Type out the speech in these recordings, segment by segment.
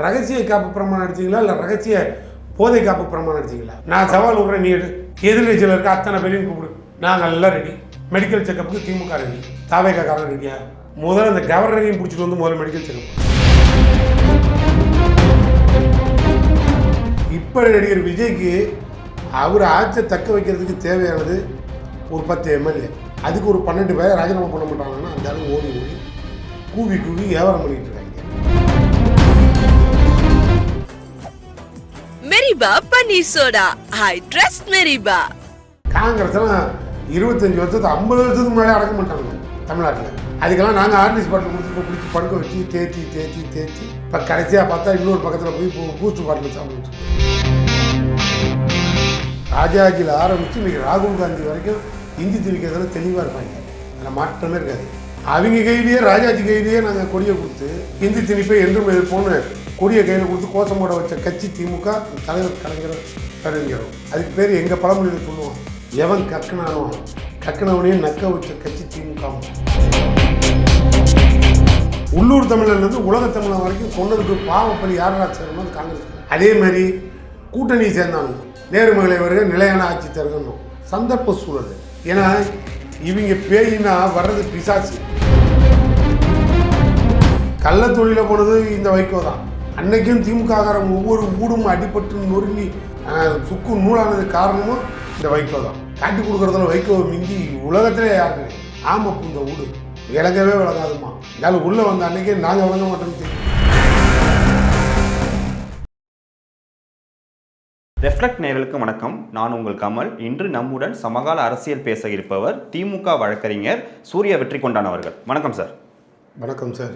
ரகசிய காப்பு பிரமாணம் அடிச்சிங்களா இல்லை ரகசிய போதை காப்பு பிரமாணம் அடிச்சிங்களா? நான் சவால் விடுறேன், நீ எடு. எதிர்கட்சியில் இருக்க அத்தனை பேரையும் கூப்பிடு, நாங்கள் எல்லாம் ரெடி. மெடிக்கல் செக்கப்புக்கு திமுக ரெடி, தாவேக்காரன் ரெடியா? முதல்ல அந்த கவர்னரையும் பிடிச்சிட்டு வந்து முதல்ல மெடிக்கல் செக்கப். இப்போ நடிகர் விஜய்க்கு அவர் ஆட்சியை தக்க வைக்கிறதுக்கு தேவையானது ஒரு 10 எம்எல்ஏ. அதுக்கு ஒரு 12 பேர் ராஜினாமா பண்ண மாட்டாங்கன்னா அந்த அளவு ஓடி ஓடி கூவி கூவி வியாபாரம் பண்ணிட்டு இருக்காங்க. மெரிபா paneer soda, I trust மெரிபா. Congress எல்லாம் 25 வருஷத்துக்கு 50 வருஷத்துக்கு முன்னாடி அடக்க மாட்டாங்க தமிழ்நாட்டில். அதுக்கெல்லாம் நாங்கள் ஆர்டிஸ்ட் பாட்டில் கொடுத்து பிடிச்சி படுக்க வச்சு தேத்தி இப்போ கடைசியாக பார்த்தா இன்னொரு பக்கத்தில் போய் பூஸ்ட் பாட்டில் சாப்பிட்டு ராஜாஜியில் ஆரம்பித்து இன்றைக்கி ராகுல் காந்தி வரைக்கும் இந்தி திணிக்கிறதுல தெளிவாக இருப்பாங்க. அதில் மாற்றமே இருக்காது. அவங்க கையிலேயே ராஜாஜி கையிலேயே நாங்கள் கொடியை கொடுத்து இந்தி திணிப்பை என்றும் எதிர்ப்போன்னு கொடியை கையில் கொடுத்து கோஷம் போட வச்ச கட்சி திமுக. தலைவர் கலைஞரும் அதுக்கு பேர் எங்கள் பழமொழியில் சொல்லுவோம், எவன் கக்கனவனையும் நக்க வச்ச கட்சி திமுக. உள்ளூர் தமிழர்லேருந்து உலக தமிழர் வரைக்கும் கொண்டதுக்கு பாவப்பள்ளி யாரா சேரணும் அது காங்கிரஸ். அதே மாதிரி கூட்டணி சேர்ந்தாங்க, நேர்மகளை வருக நிலையான ஆட்சி தருகணும். சந்தர்ப்ப சூழல். ஏன்னா இவங்க பேயினா வர்றது பிசாசு. கள்ள தொழில போனது இந்த வைகோ தான். அன்னைக்கும் திமுககாரன் ஒவ்வொரு ஊடும் அடிபட்டு நொறுங்கி சுக்கு நூலானது காரணமும் இந்த வைகோ தான். காட்டி கொடுக்குறதுல வைகோ மிஞ்சி உலகத்திலே யாருக்கு ஆமாம். இந்த ஊடு விளங்கவே விளங்காதுமா. இருந்தாலும் உள்ளே வந்த அன்னைக்கே நாங்கள் விளங்க மாட்டோம்னு. ரெஃப்ளெக்ட் நேயர்களுக்கு வணக்கம். நான் உங்கள் கமல். இன்று நம்முடன் சமகால அரசியல் பேச இருப்பவர் திமுக வழக்கறிஞர் சூர்யா வெற்றிக்கொண்டான் அவர்கள். வணக்கம் சார். வணக்கம் சார்.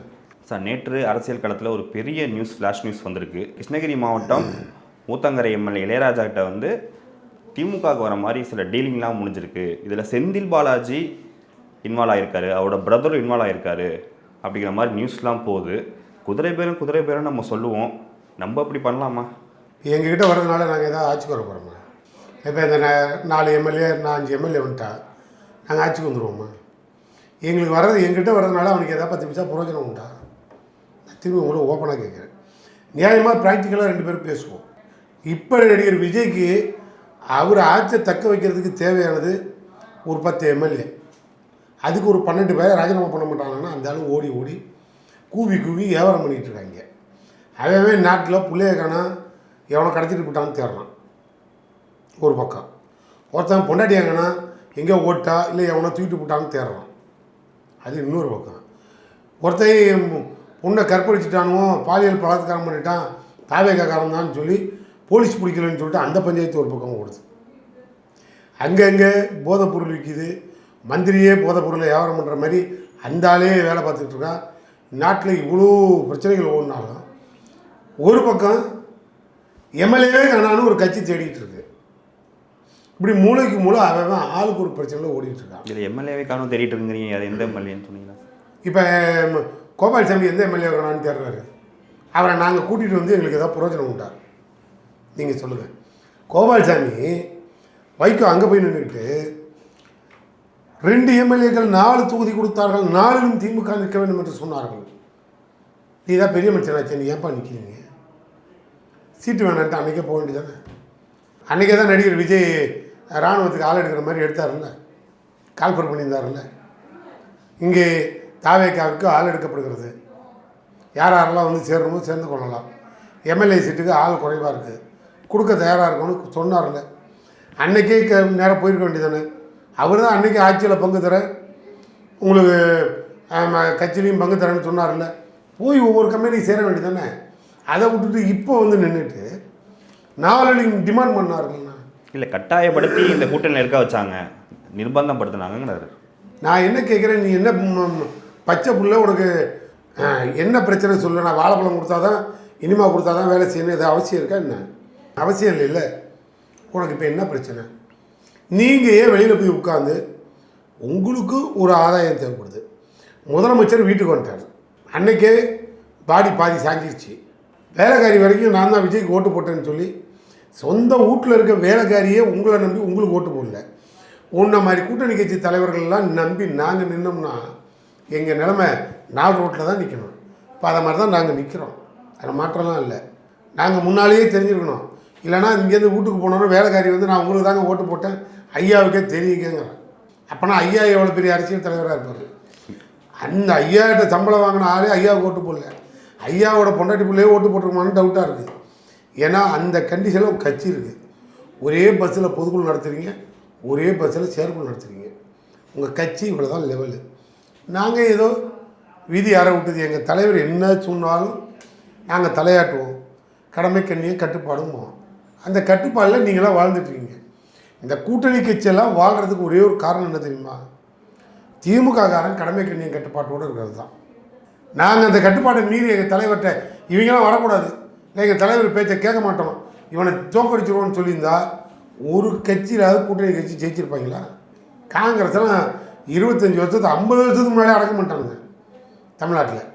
சார், நேற்று அரசியல் களத்தில் ஒரு பெரிய ஃப்ளாஷ் நியூஸ் வந்திருக்கு. கிருஷ்ணகிரி மாவட்டம் ஊத்தங்கரை எம்எல்ஏ இளையராஜா கிட்ட வந்து திமுகவுக்கு வர மாதிரி சில டீலிங்லாம் முடிஞ்சிருக்கு. இதில் செந்தில் பாலாஜி இன்வால்வ் ஆகிருக்காரு, அவரோட பிரதரும் இன்வால்வ் ஆகிருக்காரு அப்படிங்கிற மாதிரி நியூஸ்லாம் போகுது. குதிரை பேரும் நம்ம சொல்லுவோம், நம்ம அப்படி பண்ணலாமா? எங்ககிட்ட வர்றதுனால நாங்கள் ஏதாவது ஆட்சிக்கு வர போகிறோமா? இப்போ இந்த 4 எம்எல்ஏ 5 எம்எல்ஏ வந்துட்டா நாங்கள் ஆட்சிக்கு வந்துடுவோமா? எங்களுக்கு வர்றது எங்கிட்ட வர்றதுனால அவனுக்கு ஏதாவது 10 நிமிஷம் பிரயோஜனம் உண்டா? நான் திரும்பி உங்களை ஓப்பனாக கேட்குறேன். நியாயமாக ப்ராக்டிக்கலாக 2 பேரும் பேசுவோம். இப்போ நடிகர் விஜய்க்கு அவர் ஆட்சியை தக்க வைக்கிறதுக்கு தேவையானது ஒரு 10 எம்எல்ஏ. அதுக்கு ஒரு 12 பேர் ராஜினாமா பண்ண மாட்டாங்கன்னா அந்த அளவு ஓடி ஓடி கூவி கூவி வியாபாரம் பண்ணிகிட்டு இருக்காங்க. அவன் நாட்டில் பிள்ளைய காணா எவனை கடத்திட்டு போட்டான்னு தேடுறான் ஒரு பக்கம். ஒருத்தன் பொண்டாட்டியாங்கன்னா எங்கே ஓட்டா இல்லை எவனை தூக்கிட்டு போட்டான்னு தேடுறான், அது இன்னொரு பக்கம். ஒருத்தன் பொண்ணை கற்பழிச்சிட்டானுவோ பாலியல் பலாத்காரம் பண்ணிட்டான் தாவேக்காரன் தான் சொல்லி போலீஸ் பிடிக்கலன்னு சொல்லிட்டு அந்த பஞ்சாயத்து ஒரு பக்கம் ஓடுது. அங்கங்கே போதைப் பொருள் விற்கிது, மந்திரியே போதைப் பொருளை வியாபாரம் பண்ணுற மாதிரி அந்த ஆளே வேலை பார்த்துக்கிட்டு இருக்கான். நாட்டில் இவ்வளோ பிரச்சனைகள் ஓடினாலும் ஒரு பக்கம் எம்எல்ஏவே காணான்னு ஒரு கட்சி தேடிட்டு இருக்கு. இப்படி மூளைக்கு மூளை அவன் ஆளுக்கு ஒரு பிரச்சனையில் ஓடிட்டு இருக்கான். இதில் எம்எல்ஏவே காணும் தேடிட்டு இருக்கிறீங்க, அது எந்த எம்எல்ஏன்னு சொன்னீங்கன்னா? இப்போ கோபால்சாமி எந்த எம்எல்ஏ காணான்னு தேடுறாரு. அவரை நாங்கள் கூட்டிகிட்டு வந்து எங்களுக்கு ஏதாவது பிரயோஜனம் உண்டா? நீங்கள் சொல்லுங்கள். கோபால்சாமி வைகோ அங்கே போய் நின்றுக்கிட்டு 2 எம்எல்ஏக்கள் 4 தொகுதி கொடுத்தார்கள், 4லும் திமுக நிற்க வேண்டும் என்று சொன்னார்கள். நீ தான் பெரிய மனுஷனாச்சு, நீ ஏன்பா நிற்கிறீங்க? சீட்டு வேணான்ட்டு அன்றைக்கே போக வேண்டியதானே. அன்றைக்கே தான் நடிகர் விஜய் இராணுவத்துக்கு ஆள் எடுக்கிற மாதிரி எடுத்தார்ல, கால்பர் பண்ணியிருந்தார்ல. இங்கே தாவேக்காவுக்கு ஆள் எடுக்கப்படுகிறது. யாரெல்லாம் வந்து சேரணுமோ சேர்ந்து கொள்ளலாம். எம்எல்ஏ சீட்டுக்கு ஆள் குறைவாக இருக்குது, கொடுக்க தயாராக இருக்கணும்னு சொன்னார்ல. அன்றைக்கே நேராக போயிருக்க வேண்டியதானே. அவர் தான் அன்றைக்கி ஆட்சியில் பங்கு தர உங்களுக்கு கட்சியிலையும் பங்கு தரேன்னு சொன்னார்ல. போய் ஒவ்வொரு கம்பெனியும் சேர வேண்டியதானே. அதை விட்டுட்டு இப்போ வந்து நின்றுட்டு 4 டிமாண்ட் பண்ணாருங்கண்ணா. இல்லை, கட்டாயப்படுத்தி இந்த கூட்டணியில் இருக்க வச்சாங்க, நிர்பந்தப்படுத்தினாங்கிறாரு. நான் என்ன கேட்குறேன், நீ என்ன பச்சை புள்ள உனக்கு என்ன பிரச்சனை சொல்லு. நான் வாழைப்பழம் கொடுத்தா தான் இனிமா கொடுத்தா தான் வேலை செய்யணும், இது அவசியம் இருக்கா என்ன? அவசியம் இல்லை. உனக்கு இப்போ என்ன பிரச்சனை? நீங்கள் ஏன் வெளியில் போய் உட்காந்து உங்களுக்கு ஒரு ஆதாயம் தேவைப்படுது. முதலமைச்சர் வீட்டுக்கு வந்துட்டார், அன்றைக்கே பாதி சாஞ்சிருச்சு. வேலைக்காரி வரைக்கும் நான் தான் விஜய்க்கு ஓட்டு போட்டேன்னு சொல்லி சொந்த வீட்டில் இருக்க வேலைக்காரியே உங்களை நம்பி உங்களுக்கு ஓட்டு போடல. உன்ன மாதிரி கூட்டணி கட்சி தலைவர்கள்லாம் நம்பி நாங்கள் நின்னோம்னா எங்கள் நிலைமை 4 ரோட்டில் தான் நிற்கணும். இப்போ அதை மாதிரி தான் நாங்கள் நிற்கிறோம். அதில் மாற்றம்லாம் இல்லை. நாங்கள் முன்னாலேயே தெரிஞ்சுருக்கணும். இல்லைனா இங்கேருந்து வீட்டுக்கு போனோன்னா வேலைக்காரி வந்து நான் உங்களுக்கு தாங்க ஓட்டு போட்டேன் ஐயாவுக்கே தெரியுங்கிறேன். அப்போனா ஐயா எவ்வளோ பெரிய அரசியல் தலைவராக இருப்பார். அந்த ஐயாட்ட சம்பளம் வாங்கின ஆளே ஐயாவுக்கு ஓட்டு போடல, ஐயாவோட பொண்டாட்டி பிள்ளையே ஓட்டு போட்டிருக்குமான்னு டவுட்டாக இருக்குது. ஏன்னா அந்த கண்டிஷனில் கட்சி இருக்குது. ஒரே பஸ்ஸில் பொதுக்குழு நடத்துகிறீங்க, ஒரே பஸ்ஸில் செயற்குழு நடத்துகிறீங்க. உங்கள் கட்சி இவ்வளோ தான் லெவலு. நாங்கள் ஏதோ விதி அற விட்டது, எங்கள் தலைவர் என்ன சொன்னாலும் நாங்கள் தலையாட்டுவோம், கடமை கண்ணியை கட்டுப்பாடும் போவோம். அந்த கட்டுப்பாடில் நீங்களாம் வாழ்ந்துட்டுருக்கீங்க. இந்த கூட்டணி கட்சியெல்லாம் வாழ்கிறதுக்கு ஒரே ஒரு காரணம் என்ன தெரியுமா? திமுககாரன் கடமை கண்ணியம் கட்டுப்பாட்டோடு இருக்கிறது தான். நாங்கள் அந்த கட்டுப்பாட்டை மீறி எங்கள் தலைவர்கிட்ட இவங்கெல்லாம் வரக்கூடாது, எங்கள் தலைவர் பேச்சை கேட்க மாட்டோம், இவனை தோக்கடிச்சிடுவோன்னு சொல்லியிருந்தா ஒரு கட்சியிலாவது கூட்டணி கட்சி ஜெயிச்சிருப்பாங்களா? காங்கிரஸ்லாம் 25 வருஷத்துக்கு 50 வருஷத்துக்கு முன்னாலே அடக்க மாட்டானுங்க தமிழ்நாட்டில்.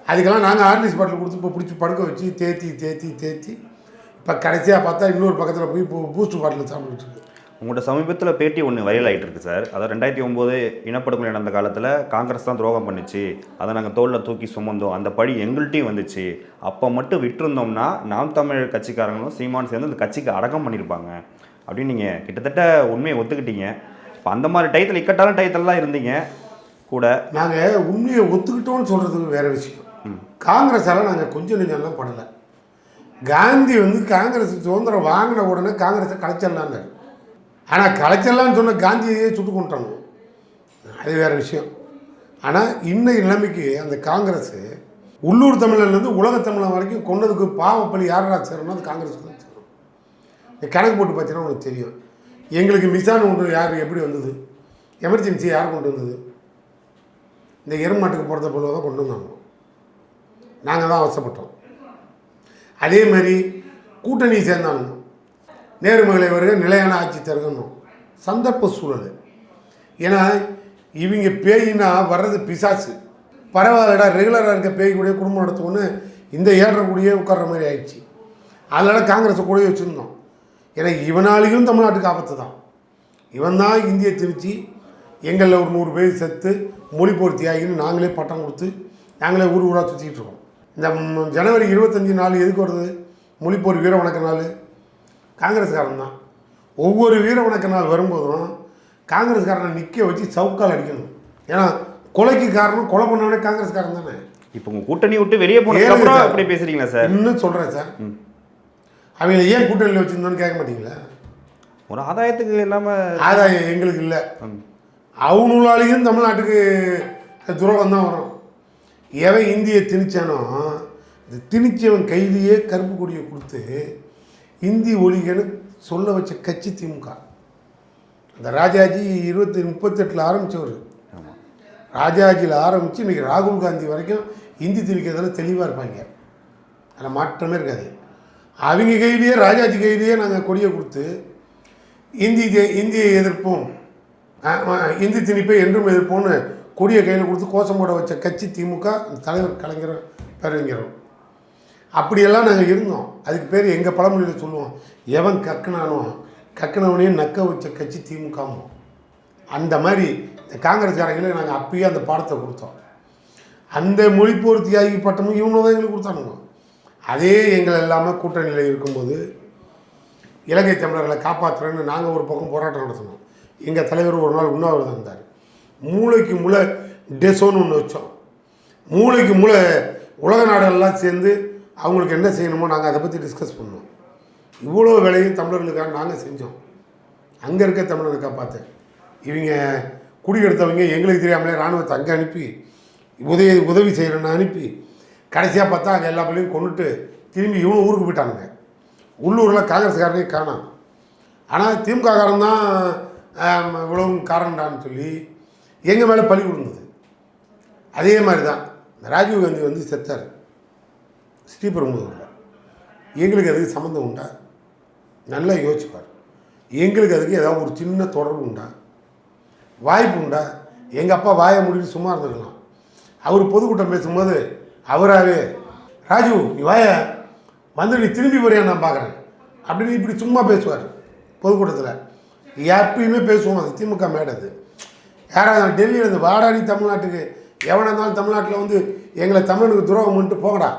அதுக்கெல்லாம் நாங்கள் ஆர்டிசி பாட்டில் கொடுத்து இப்போ பிடிச்சி படுக்க வச்சு தேத்தி இப்போ கடைசியாக பார்த்தா இன்னொரு பக்கத்தில் போய் இப்போ பூஸ்ட் பாட்டில் சாப்பிட்டுட்டு இருக்கு. உங்களோட சமீபத்தில் பேட்டி ஒன்று வைரல் ஆகிட்டு இருக்கு சார். அதாவது 2009 இனப்படுகொலை நடந்த காலத்தில் காங்கிரஸ் தான் துரோகம் பண்ணிச்சு, அதை நாங்கள் தோளில் தூக்கி சுமந்தோம், அந்த பழி எங்கள்கிட்டையும் வந்துச்சு, அப்போ மட்டும் விட்டுருந்தோம்னா நாம் தமிழர் கட்சிக்காரங்களும் சீமான் சேர்ந்து அந்த கட்சிக்கு அடக்கம் பண்ணியிருப்பாங்க அப்படின்னு நீங்கள் கிட்டத்தட்ட உண்மையை ஒத்துக்கிட்டீங்க. இப்போ அந்த மாதிரி டயத்தில் இக்கட்டான டயத்திலலாம் இருந்தீங்க கூட. நாங்கள் உண்மையை ஒத்துக்கிட்டோன்னு சொல்கிறதுக்கு வேறு விஷயம். காங்கிரஸால் நாங்கள் கொஞ்சம் நெஞ்செல்லாம் படலை. காந்தி வந்து காங்கிரஸ் சுதந்திரம் வாங்கின உடனே காங்கிரஸை கலைச்சிடலான்னு, ஆனால் கலைச்சலான்னு சொன்ன காந்தியையே சுட்டு கொண்டுட்டாங்க, அது வேறு விஷயம். ஆனால் இன்னைக்கு நிலைமைக்கு அந்த காங்கிரஸ் உள்ளூர் தமிழர்லேருந்து உலக தமிழன் வரைக்கும் கொண்டதுக்கு பாவப்பள்ளி யாரா சேரணும்? அது காங்கிரஸ் தான் சேரும். நீ கணக்கு போட்டு பார்த்தீங்கன்னா உனக்கு தெரியும். எங்களுக்கு மிசான் ஒன்று யார் எப்படி வந்தது? எமர்ஜென்சி யார் கொண்டு வந்தது? இந்த எருமாட்டுக்கு போகிறத போல தான் கொண்டு வந்தாங்க. நாங்கள் தான் அவசப்பட்டோம். அதே மாதிரி கூட்டணி சேர்ந்தானுங்க, நேர்மகளை வருக நிலையான ஆட்சி தருகணும், சந்தர்ப்ப சூழல். ஏன்னா இவங்க பேயினா வர்றது பிசாசு, பரவாயில்லடா ரெகுலராக இருக்க பேய் கூடிய குடும்பம் நடத்துவோன்னு இந்த ஏழரை கூடியே உட்கார்ற மாதிரி ஆயிடுச்சு. அதனால் காங்கிரஸை கூட வச்சுருந்தோம். ஏன்னா இவனாலையும் தமிழ்நாட்டுக்கு ஆபத்து தான். இவன் தான் இந்தியை திணிச்சு எங்களில் ஒரு 100 பேர் செத்து மொழி போர்த்தி ஆகின்னு நாங்களே பட்டம் கொடுத்து நாங்களே ஊர் ஊராக சுற்றிக்கிட்டு இருக்கோம். இந்த ஜனவரி 25 நாள் எதுக்கு வருது? மொழிப்போர் வீர வணக்க நாள். காங்கிரஸ்காரன் தான். ஒவ்வொரு வீர வணக்க நாள் வரும்போதும் காங்கிரஸ்காரனை நிற்க வச்சு சவுக்கால் அடிக்கணும். ஏன்னா கொலைக்கு காரணம் கொலை பண்ணவனே காங்கிரஸ்காரன் தானே. இப்போ உங்கள் கூட்டணி விட்டு வெளியே போனதுக்கு அப்படி பேசுகிறீங்களா சார்? இன்னும் சொல்கிறேன் சார், அவங்கள ஏன் கூட்டணியில் வச்சுருந்தோன்னு கேட்க மாட்டீங்களா? ஒரு ஆதாயத்துக்கு இல்லாமல். ஆதாயம் எங்களுக்கு இல்லை, அவங்களாலேயும் தமிழ்நாட்டுக்கு துரோகம் தான் வரும். எவன் இந்தியை திணிச்சானோ இந்த திணிச்சவன் கையிலேயே கருப்பு கொடியை கொடுத்து இந்தி ஒழிகன்னு சொல்ல வச்ச கட்சி திமுக. அந்த ராஜாஜி 38 ஆரம்பித்தவர். ராஜாஜியில் ஆரம்பித்து இன்றைக்கி ராகுல் காந்தி வரைக்கும் இந்தி திணிக்கிறதுல தெளிவாக இருப்பாங்க, அதில் மாற்றமே இருக்காது. அவங்க கையிலேயே ராஜாஜி கையிலேயே நாங்கள் கொடியை கொடுத்து இந்தியை எதிர்ப்போம், இந்தி திணிப்பை என்றும் எதிர்ப்போம்னு கொடியை கையில் கொடுத்து கோஷம் போட வச்ச கட்சி திமுக. அந்த தலைவர் கலைஞர் பேரறிஞரும் அப்படியெல்லாம் நாங்கள் இருந்தோம். அதுக்கு பேர் எங்கள் பழமொழியில் சொல்லுவோம், எவன் கக்குனானோ கக்குனவனையும் நக்க வச்ச கட்சி திமுகவும். அந்த மாதிரி இந்த காங்கிரஸ்காரங்களே நாங்கள் அப்பயே அந்த பாடத்தை கொடுத்தோம். அந்த மொழிப்போர் தியாகி பட்டமும் இவங்க தான் எங்களுக்கு கொடுத்தானுங்க. அதே எங்களை இல்லாமல் கூட்டணியில் இருக்கும்போது இலங்கை தமிழர்களை காப்பாற்றுறேன்னு நாங்கள் ஒரு பக்கம் போராட்டம் நடத்தினோம். எங்கள் தலைவர் ஒரு நாள் உண்ணாவிரதம் இருந்தார். மூளைக்கு மூளை டெசோன்னு ஒன்று வச்சோம். மூளைக்கு மூளை உலக நாடுகள்லாம் சேர்ந்து அவங்களுக்கு என்ன செய்யணுமோ நாங்கள் அதை பற்றி டிஸ்கஸ் பண்ணோம். இவ்வளோ வேலையும் தமிழர்களுக்காக நாங்கள் செஞ்சோம். அங்கே இருக்க தமிழரை காப்பாற்ற இவங்க குடியெடுத்தவங்க எங்களுக்கு தெரியாமலே இராணுவத்தை அங்கே அனுப்பி உதவி செய்கிறேன்னு அனுப்பி கடைசியாக பார்த்தா அங்கே எல்லா பிள்ளையும் கொண்டுட்டு திரும்பி இவனும் ஊருக்கு போயிட்டானுங்க. உள்ளூரில் காங்கிரஸ்காரனே காணோம். ஆனால் திமுககாரன் தான் இவ்வளவும் காரணம்டான்னு சொல்லி எங்கள் மேலே பழி விழுந்தது. அதே மாதிரி தான் ராஜீவ் காந்தி வந்து செத்தார் ஸ்ரீபெரும்புதூரில். எங்களுக்கு அதுக்கு சம்மந்தம் உண்டா? நல்லா யோசிப்பார். எங்களுக்கு அதுக்கு ஏதாவது ஒரு சின்ன தொடர்பு உண்டா? வாய்ப்பு உண்டா? எங்கள் அப்பா வாயை முடிட்டு சும்மா இருந்துக்கலாம். அவர் பொதுக்கூட்டம் பேசும்போது அவராகவே ராஜீவ் நீ வாய வந்து நீ திரும்பி போறியா நான் பார்க்குறேன் அப்படின்னு இப்படி சும்மா பேசுவார் பொதுக்கூட்டத்தில். எப்பயுமே பேசுவோம். அது திமுக மேடை. அது யாராவது டெல்லியில் இருந்து வாடாடி தமிழ்நாட்டுக்கு எவனாக இருந்தாலும் தமிழ்நாட்டில் வந்து எங்களை தமிழனுக்கு துரோகம் பண்ணிட்டு போகடா,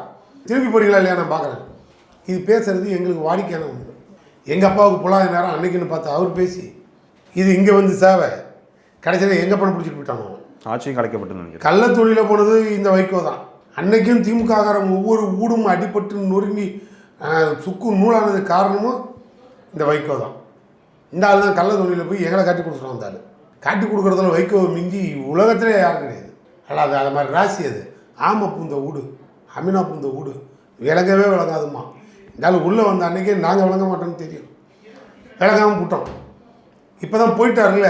திரும்பி போறீங்களா இல்லையா நான் பார்க்குறேன். இது பேசுறது எங்களுக்கு வாடிக்கையான ஒன்று. எங்கள் அப்பாவுக்கு பொல்லாத நேரம் அன்னைக்குன்னு பார்த்து அவர் பேசி இது இங்கே வந்து சேவை கடைசியில் எங்கே பணம் பிடிச்சிட்டு போயிட்டானோ. ஆட்சியும் கலைக்கப்பட்டு கள்ளத்தொழில போனது இந்த வைகோ தான். அன்னைக்கும் திமுககாரன் ஒவ்வொரு ஊடும் அடிபட்டு நொறுங்கி சுக்கு நூலானது காரணமும் இந்த வைகோ தான். இந்த ஆள் தான் கள்ளத்தொழில போய் எங்களை காட்டி கொடுத்துட்டு வந்தாள். காட்டி கொடுக்குறதுல வைகோ மிஞ்சி உலகத்திலே யாரும் கிடையாது. ஆனால் அது மாதிரி ராசி அது. ஆமை பூந்த வீடு அமினா பூந்த வீடு விளங்கவே விளங்காதுமா. இந்த ஆள் உள்ளே வந்த அன்றைக்கே நாங்கள் விளங்க மாட்டோம்னு தெரியும். விளங்காமல் போட்டோம். இப்போ தான் போயிட்டார்ல.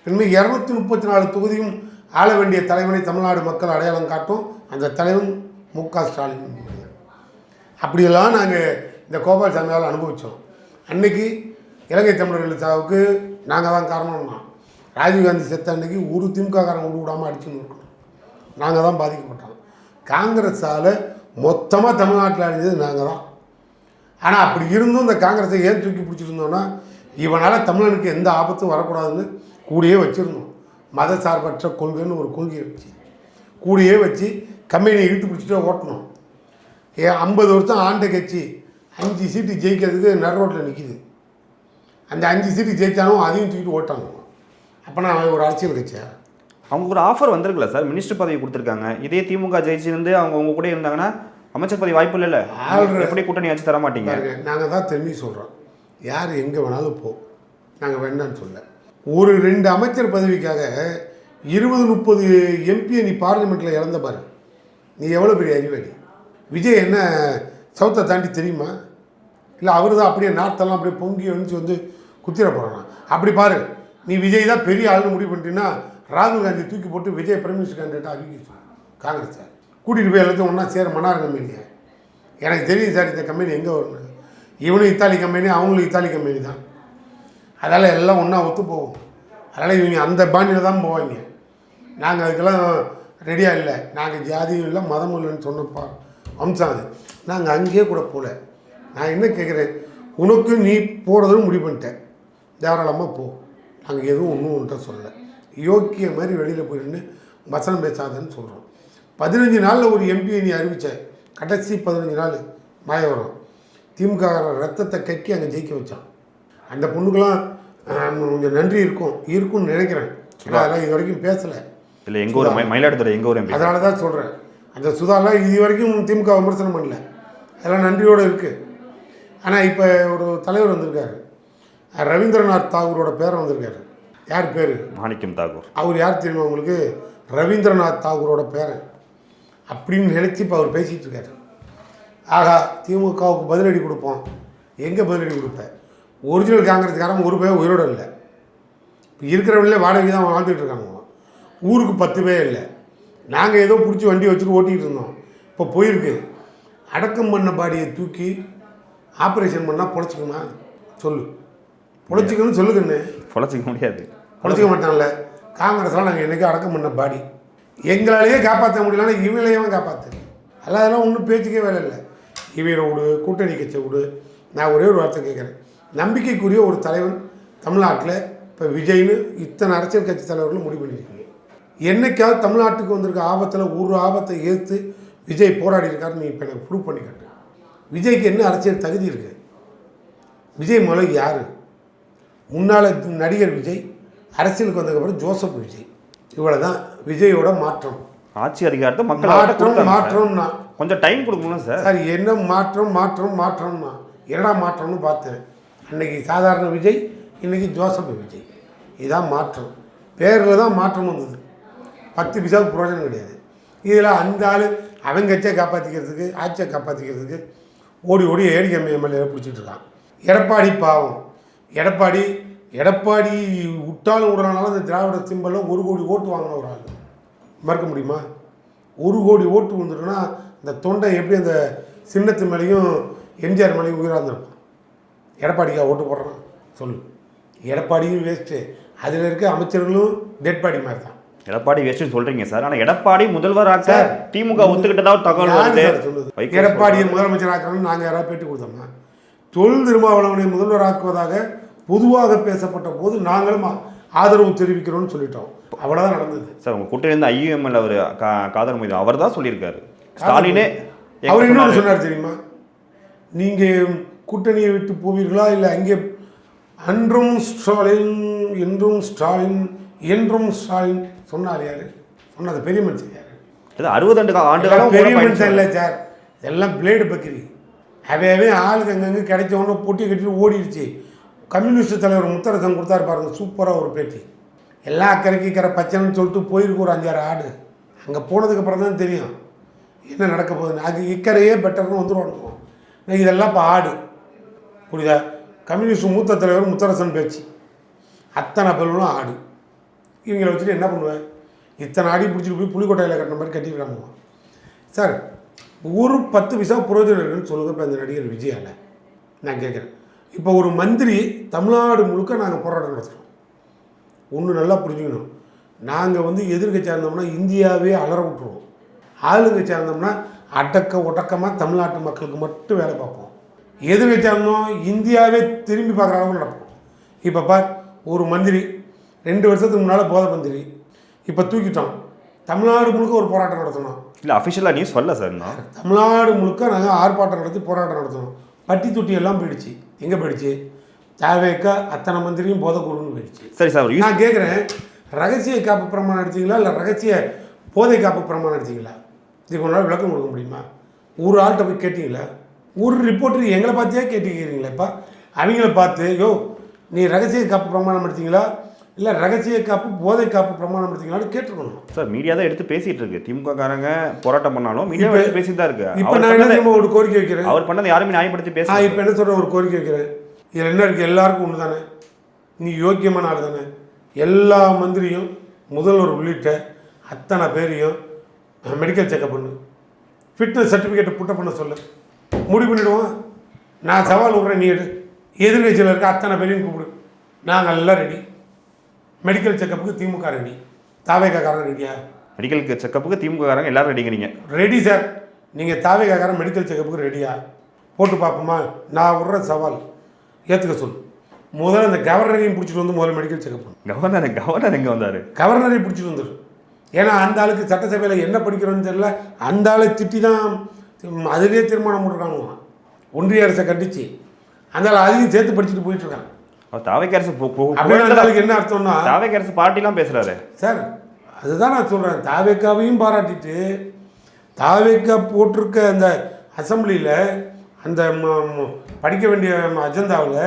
இனிமேல் 234 தொகுதியும் ஆள வேண்டிய தலைவனை தமிழ்நாடு மக்கள் அடையாளம் காட்டும். அந்த தலைவன் மு.க. ஸ்டாலின். அப்படியெல்லாம் நாங்கள் இந்த கோபால்சாமியால் அனுபவித்தோம். அன்னைக்கு இலங்கை தமிழர்கள் சாவுக்கு நாங்கள் தான் காரணம்னா, ராஜீவ்காந்தி செத்த அன்னைக்கு ஒரு திமுககாரன் விட்டு விடாமல் அடிச்சுன்னு இருக்கணும். நாங்கள் தான் பாதிக்கப்பட்டோம். காங்கிரஸால் மொத்தமாக தமிழ்நாட்டில் அழிஞ்சது நாங்கள் தான். ஆனால் அப்படி இருந்தும் இந்த காங்கிரஸை ஏன் தூக்கி பிடிச்சிருந்தோன்னா, இவனால் தமிழனுக்கு எந்த ஆபத்தும் வரக்கூடாதுன்னு கூடயே வச்சுருந்தோம். மத சார்பற்ற கொள்கைன்னு ஒரு கொள்கையை வச்சு கூடயே வச்சு கம்பெனியை இழுத்து பிடிச்சிட்டே ஓட்டணும். 50 வருஷம் ஆண்ட கட்சி 5 சீட்டு ஜெயிக்கிறதுக்கு நடுரோட்டில் நிற்கிது. அந்த 5 சீட்டு ஜெயித்தாலும் அதையும் தூக்கிட்டு ஓட்டாங்க. அப்போ நான் ஒரு அரசியல் கட்சியா? அவங்க ஒரு ஆஃபர் வந்திருக்குல்ல சார், மினிஸ்டர் பதவி கொடுத்துருக்காங்க. இதே திமுக ஜெயிச்சிருந்து அவங்க உங்க கூட இருந்தாங்கன்னா அமைச்சர் பதவி வாய்ப்பு இல்லைல்ல. எப்படி கூட்டணி வச்சு தர மாட்டீங்க? நாங்கள் தான் தெரிஞ்சு சொல்கிறோம். யார் எங்கே வேணாலும் போ, நாங்கள் வேண்டான்னு சொல்ல. ஒரு 2 அமைச்சர் பதவிக்காக 20-30 எம்பியை நீ பார்லிமெண்ட்டில் இறந்த பாரு. நீ எவ்வளோ பெரிய அறிவாளி. விஜய் என்ன சவுத்தை தாண்டி தெரியுமா? இல்லை அவர் தான் அப்படியே நார்த்தெல்லாம் அப்படியே பொங்கி எழுந்துச்சு வந்து குத்திர போகிறானா? அப்படி பாரு. நீ விஜய் தான் பெரிய ஆள்னு முடிவு பண்ணிட்டீங்கன்னா ராகுல் காந்தி தூக்கி போட்டு விஜய் பிரைம் மினிஸ்டர் கேண்டிடேட்டாக அறிவிச்சு காங்கிரஸை கூட்டிகிட்டு போய் எல்லாத்தையும் ஒன்றா சேர மன்னார் கம்பெனியை. எனக்கு தெரியும் சார் இந்த கம்பெனி எங்கே வரணும். இவனும் இத்தாலி கம்பெனி, அவங்களும் இத்தாலி கம்பெனி தான். அதனால் எல்லாம் ஒன்றா ஒத்து போகும். அதனால் இவங்க அந்த பாணியில் தான் போவாங்க. நாங்கள் அதுக்கெல்லாம் ரெடியாக இல்லை. நாங்கள் ஜாதியும் இல்லை மதமும் இல்லைன்னு சொன்னப்பா வம்சம் அது. நாங்கள் அங்கேயே கூட போகல. நான் என்ன கேட்குறேன், உனக்கு நீ போகிறதுன்னு முடிவு பண்ணிட்டேன், தாராளமாக போ. நாங்கள் எதுவும் ஒன்றும் சொல்லலை. யோக்கிய மாதிரி வெளியில் போயிட்டு வசனம் பேசாதன்னு சொல்கிறோம். 15 நாளில் ஒரு எம்பியை நீ அறிவித்த, கடைசி 15 நாள் மாயவரம் திமுக ரத்தத்தை கக்கி அங்கே ஜெயிக்க வச்சான். அந்த பொண்ணுக்கெல்லாம் கொஞ்சம் நன்றி இருக்கும்னு நினைக்கிறேன். அதெல்லாம் இது வரைக்கும் பேசலை. இல்லை எங்கள் ஊர் மயிலாடுதுறை எங்கள் ஊர் எம்பி. அதனால தான் சொல்கிறேன். அந்த சுதாலாம் இது வரைக்கும் திமுக விமர்சனம் பண்ணல. அதெல்லாம் நன்றியோடு இருக்குது. ஆனால் இப்போ ஒரு தலைவர் வந்திருக்காரு, ரவீந்திரநாத் தாகூரோட பேரை வந்திருக்காரு. யார் பேர்? மாணிக்கம் தாகூர். அவர் யார் தெரியுமா உங்களுக்கு? ரவீந்திரநாத் தாகூரோட பேரன் அப்படின்னு நினைச்சி இப்போ அவர் பேசிகிட்டு இருக்காரு. ஆகா, திமுகவுக்கு பதிலடி கொடுப்போம். எங்கே பதிலடி கொடுப்பேன்? ஒரிஜினல் காங்கிரஸ்காரன் ஒரு பேர் உயிரோடு இல்லை. இப்போ இருக்கிறவங்களே வாடகை தான் வாழ்ந்துட்டு இருக்காங்க. ஊருக்கு 10 பேர் இல்லை. நாங்கள் ஏதோ பிடிச்சி வண்டி வச்சுட்டு ஓட்டிகிட்டு இருந்தோம். இப்போ போயிருக்கு. அடக்கம் பண்ண பாடியை தூக்கி ஆப்ரேஷன் பண்ணால் பொழைச்சிக்குமா? சொல்லு. பொழைச்சிக்கணும்னு சொல்லுங்கண்ணே. பொழைச்சிக்க முடியாது. பொழைச்சிக்க மாட்டான்ல. காங்கிரஸ்லாம் நாங்கள் என்றைக்கும் அடக்கம் பண்ண பாடி. எங்களாலேயே காப்பாற்ற முடியலன்னா இவங்களையும் காப்பாற்று. அதெல்லாம் ஒன்றும் பேச்சுக்கே வேலை இல்லை. இவரை விடு, கூட்டணி கட்சியை விடு. நான் ஒரே ஒரு வார்த்தை கேட்குறேன். நம்பிக்கைக்குரிய ஒரு தலைவன் தமிழ்நாட்டில் இப்போ விஜய்னு இத்தனை அரசியல் கட்சி தலைவர்களும் முடிவு பண்ணியிருக்கீங்க. என்னைக்காவது தமிழ்நாட்டுக்கு வந்திருக்க ஆபத்தில் ஒரு ஆபத்தை ஏற்று விஜய் போராடி இருக்காருன்னு நீ இப்போ எனக்கு ப்ரூவ் பண்ணி காட்டு. விஜய்க்கு என்ன அரசியல் தகுதி இருக்குது? விஜய் முதல்ல யார்? முன்னாள் நடிகர் விஜய், அரசியலுக்கு வந்ததுக்கப்புறம் ஜோசப் விஜய். இவ்வளோ தான் விஜயோட மாற்றம். ஆட்சி அதிகாரத்தை மக்கள் மாற்றம்னா கொஞ்சம் டைம் கொடுக்கணும் சார். சார் என்ன மாற்றம்னா என்னடா மாற்றம்னு பார்த்தேன். அன்றைக்கி சாதாரண விஜய், இன்றைக்கி ஜோசப் விஜய். இதுதான் மாற்றம். பேரில் தான் மாற்றம் வந்தது. 10 பைசாவுக்கு பிரயோஜனம் கிடையாது. இதில் அந்த ஆள் அவன் கட்சியை காப்பாற்றிக்கிறதுக்கு, ஆட்சியை காப்பாற்றிக்கிறதுக்கு ஓடி ஏடிஎம் எம்எல்ஏ பிடிச்சிட்டு இருக்கான். எடப்பாடி பாவம். எடப்பாடி விட்டாலும் விடனாலும் அந்த திராவிட சிம்பலில் 1 கோடி ஓட்டு வாங்கின ஒரு ஆள் மறுக்க முடியுமா? 1 கோடி ஓட்டு வந்துட்டுன்னா இந்த தொண்டை எப்படி அந்த சின்னத்து மேலேயும் எம்ஜிஆர் மேலேயும் உயிராக இருந்திருப்பான். எடப்பாடிக்காக ஓட்டு போடுறான் சொல்லு. எடப்பாடியும் வேஸ்ட்டு. அதில் இருக்க அமைச்சர்களும் டெட் பாடி மாதிரி தான். எடப்பாடி வேஸ்ட்னு சொல்றீங்க சார். ஆனால் எடப்பாடி முதல்வராக திமுக ஒத்துக்கிட்டதாக தகவல் வருது. எடப்பாடியை முதலமைச்சராக்கணும்னு நாங்கள் யாராவது பேட்டி கொடுத்தோமா? தொல் திருமாவளவனை முதல்வராக்குவதாக பொதுவாக பேசப்பட்ட போது நாங்களும் ஆதரவு தெரிவிக்கிறோம்னு சொல்லிட்டோம். அவ்வளோதான் நடந்தது சார். உங்கள் கூட்டணி இருந்த ஐயுஎம்எல் அவர் காதர் மீது அவர் தான் சொல்லியிருக்காரு. ஸ்டாலினே அவர் இன்னொன்று சொன்னார் தெரியுமா, நீங்கள் கூட்டணியை விட்டு போவீர்களா இல்லை அங்கே அன்றும் ஸ்டாலின் என்றும் ஸ்டாலின் என்றும் ஸ்டாலின் சொன்னார். யார் சொன்னது? பெரிய மனுஷன். யார்? 60 ஆண்டு காலம் பெரிய மனுஷன் இல்லை சார், எல்லாம் பிளேடு பக்கிரி. அவையவே ஆளுக்கு அங்கங்கே கிடைச்ச ஒன்று பொட்டி கட்டிட்டு ஓடிடுச்சு. கம்யூனிஸ்ட் தலைவர் முத்தரசன் கொடுத்தாரு பாருங்க, சூப்பராக ஒரு பேட்டி. எல்லாம் அக்கறைக்கு இக்கரை பச்சைன்னு சொல்லிட்டு போயிருக்கு ஒரு 5-6 ஆடு. அங்கே போனதுக்கப்புறம் தான் தெரியும் என்ன நடக்க போகுதுன்னு. அது இக்கரையே பெட்டர்னு வந்துடுவானுங்க. இதெல்லாம் இப்போ ஆடு, புரியுதா? கம்யூனிஸ்ட் மூத்த தலைவர் முத்தரசன் பேச்சு, அத்தனை பேரும் ஆடு. இவங்களை வச்சுட்டு என்ன பண்ணுவேன்? இத்தனை ஆடி பிடிச்சிட்டு போய் புலிக்கோட்டையில் கட்டின மாதிரி கட்டிக்கிறாங்க சார். ஒரு 10 பைசா புரோஜனம் இருக்குன்னு சொல்லுங்கள். இப்போ அந்த நடிகர் விஜயால் நான் கேட்குறேன். இப்போ ஒரு மந்திரி தமிழ்நாடு முழுக்க நாங்கள் போராட்டம் நடத்துகிறோம். ஒன்று நல்லா புரிஞ்சுக்கணும், நாங்கள் எதிர்க்கட்சியாக இருந்தோம்னா இந்தியாவே அலற விட்டுருவோம். ஆளுங்கட்சியாக இருந்தோம்னா அடக்க ஒட்டக்கமாக தமிழ்நாட்டு மக்களுக்கு மட்டும் வேலை பார்ப்போம். எதிர்க்கட்சியாக இருந்தோம் இந்தியாவே திரும்பி பார்க்குற அளவுக்கு நடப்போம். இப்போ பார், ஒரு மந்திரி 2 வருஷத்துக்கு முன்னால் போதை மந்திரி, இப்போ தூக்கிட்டோம். தமிழ்நாடு முழுக்க ஒரு போராட்டம் நடத்தணும். இல்லை அஃபிஷியலாக நியூஸ் வரல சார். தமிழ்நாடு முழுக்க நாங்கள் ஆர்ப்பாட்டம் நடத்தி போராட்டம் நடத்தணும். பட்டி தொட்டி எல்லாம் போயிடுச்சு. எங்கே போயிடுச்சு? தேவைக்கா அத்தனை மந்திரியும் போதை குருன்னு போயிடுச்சு. சரி சார், நான் கேட்குறேன், ரகசிய காப்பு பிரமாணம் எடுத்தீங்களா இல்லை ரகசிய போதை காப்பு பிரமாணம் எடுத்தீங்களா? இதுக்கு ஒரு நாள் விளக்கம் கொடுக்க முடியுமா? ஒரு ஆள்கிட்ட போய் கேட்டீங்களா? ஒரு ரிப்போர்ட்டர் எங்களை பார்த்தியா கேட்டுக்கிறீங்களேப்பா. அவங்கள பார்த்து, யோ நீ ரகசிய காப்பு பிரமாணம் எடுத்தீங்களா இல்லை ரகசிய காப்பு போதை காப்பு பிரமாணம் எடுத்தீங்களான்னு கேட்டுருக்கணும். சார் மீடியா தான் எடுத்து பேசிகிட்டு இருக்கு. திமுக காரங்க போராட்டம் பண்ணாலும் மீடியா எடுத்து பேசிட்டு தான் இருக்கு. இப்போ நான் என்ன ஒரு கோரிக்கை வைக்கிறேன், அவர் பண்ணதை யாருமே நியாயப்படுத்தி பேச. இப்போ என்ன சொல்கிறேன், ஒரு கோரிக்கை வைக்கிறேன். இதில் என்ன இருக்குது? எல்லாருக்கும் ஒன்று தானே, நீ யோக்கியமான ஆள் தானே. எல்லா மந்திரியும் முதல்வர் உள்ளிட்ட அத்தனை பேரையும் மெடிக்கல் செக்கப் பண்ணு, ஃபிட்னஸ் சர்டிஃபிகேட்டை புட்டப் பண்ண சொல்ல முடிவு பண்ணிவிடுவோம். நான் சவால் விட்றேன், நீ எடு. எதிர்கட்சியில் இருக்க அத்தனை பேரையும் கூப்பிடு, நாங்கள் எல்லாம் ரெடி. மெடிக்கல் செக்கப்புக்கு திமுக ரெடி, தாவேக்காரன் ரெடியா? மெடிக்கல் செக்கப்புக்கு திமுக காரங்க எல்லாரும் ரெடிங்கிறீங்க? Ready sir. நீங்கள் தாவேக்காரன் மெடிக்கல் செக்கப்புக்கு ரெடியா? போட்டு பார்ப்போமா? நான் விட்ற சவால் ஏற்றுக்க சொல்லு. முதல்ல அந்த கவர்னரையும் பிடிச்சிட்டு முதல்ல மெடிக்கல் செக்கப் பண்ணு. கவர்னர் எங்கே வந்தார்? கவர்னரையும் பிடிச்சிட்டு வந்துடு. ஏன்னா அந்த ஆளுக்கு சட்டசபையில் என்ன படிக்கிறோன்னு தெரியல, அந்த ஆளை திட்டி தான் அதிலே தீர்மானம் போட்டுருக்கானுங்க. ஒன்றிய அரசை கண்டிச்சு அந்த ஆள் அதையும் சேர்த்து படிச்சுட்டு போயிட்டுருக்கான். தாவேக்கா அரசு அப்படின்னு என்ன அர்த்தம்னா, தாவேக்கா அரசு பார்ட்டிலாம் பேசுகிறாரு சார். அதுதான் நான் சொல்கிறேன், தாவேக்காவையும் பாராட்டிட்டு தாவேக்கா போட்டிருக்க அந்த அசம்பிளியில் அந்த படிக்க வேண்டிய அஜெண்டாவில்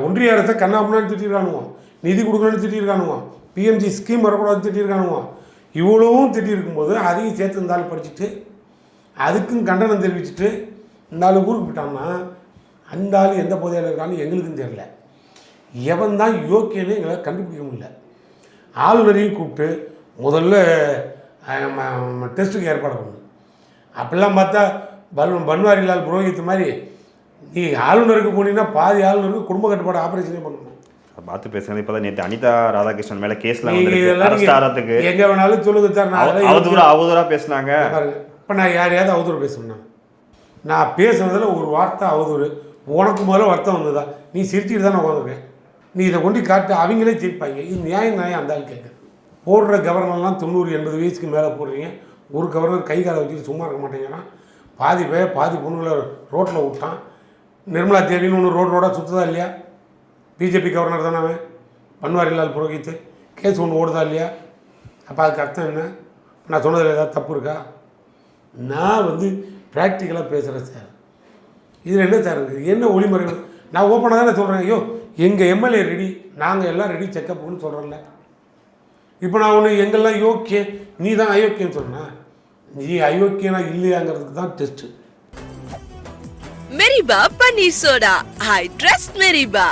ஒன்றிய அரசை கண்ணாமண்ணான்னு திட்டிருக்கானுவோம், நிதி கொடுக்கணும்னு திட்டிருக்கானுவோம், பிஎம்ஜி ஸ்கீம் வரக்கூடாதுன்னு திட்டிருக்கானுவோம். இவ்வளவும் திட்டிருக்கும்போது அதையும் சேர்த்து இந்த ஆள் படிச்சுட்டு அதுக்கும் கண்டனம் தெரிவிச்சுட்டு இந்த ஆள் ஊருக்கு போயிட்டான்னா அந்த ஆள் எந்த போதையில் இருக்கான்னு எங்களுக்கும் தெரியல. எவன் தான் யோக்கியன்னு எங்களை கண்டுபிடிக்க முடியல. ஆளுநரையும் கூப்பிட்டு முதல்ல டெஸ்ட்டுக்கு ஏற்பாடு பண்ணு. அப்படிலாம் பார்த்தா பன்வாரிலால் புரோஹித் மாதிரி நீ ஆளுநருக்கு போனீங்கன்னா பாதி ஆளுநருக்கு குடும்ப கட்டுப்பாடு ஆப்ரேஷனே பண்ணணும். பார்த்து பேசுறது. இப்போ தான் நேற்று அனிதா ராதாகிருஷ்ணன் மேலே கேஸில் எங்கே வேணாலும் சொல்லுங்க சார். நான் அவதூறாக பேசினாங்க பாருங்க. இப்போ நான் யாரையாவது அவதூறு பேசணும்னா நான் பேசுனதில் ஒரு வார்த்தை அவதூறு, உனக்கு முதல்ல வருத்தம் வந்ததா? நீ சிரிச்சுட்டு தானே உட்காந்துருக்கேன். நீ இதை கொண்டு காட்டு, அவங்களே சிரிப்பாங்க. இது நியாயம் அந்த ஆள் கேட்குது. போடுற கவர்னர்லாம் 90-80 வயசுக்கு மேலே போடுறீங்க. ஒரு கவர்னர் கை காலை வச்சுட்டு சும்மா இருக்க மாட்டேங்கிறான். பாதி பேர் பாதி பொண்ணுங்களை ரோட்டில் விட்டான். நிர்மலா தேவின்னு ஒன்று ரோடாக சுற்றுதா இல்லையா? பிஜேபி கவர்னர் தானே அவன், பன்வாரிலால் புரோஹித். கேஸ் ஒன்று ஓடுதா இல்லையா? அப்போ அதுக்கு அர்த்தம் என்ன? நான் சொன்னதில் ஏதாவது தப்பு இருக்கா? நான் ப்ராக்டிக்கலாக பேசுகிறேன் சார். இதில் என்ன சார் இருக்குது? என்ன ஒளிமுறை? நான் ஓப்பனாக தானே சொல்கிறேன். ஐயோ எங்கள் எம்எல்ஏ ரெடி, நாங்கள் எல்லாம் ரெடி செக்கப்புன்னு சொல்கிறேன்ல. இப்போ நான் ஒன்று எங்கெல்லாம் யோக்கிய, நீ தான் அயோக்கியன்னு சொன்னேன். நீ அயோக்கியனா இல்லையாங்கிறதுக்கு தான் test. Meriba paneer soda. I trust Meriba.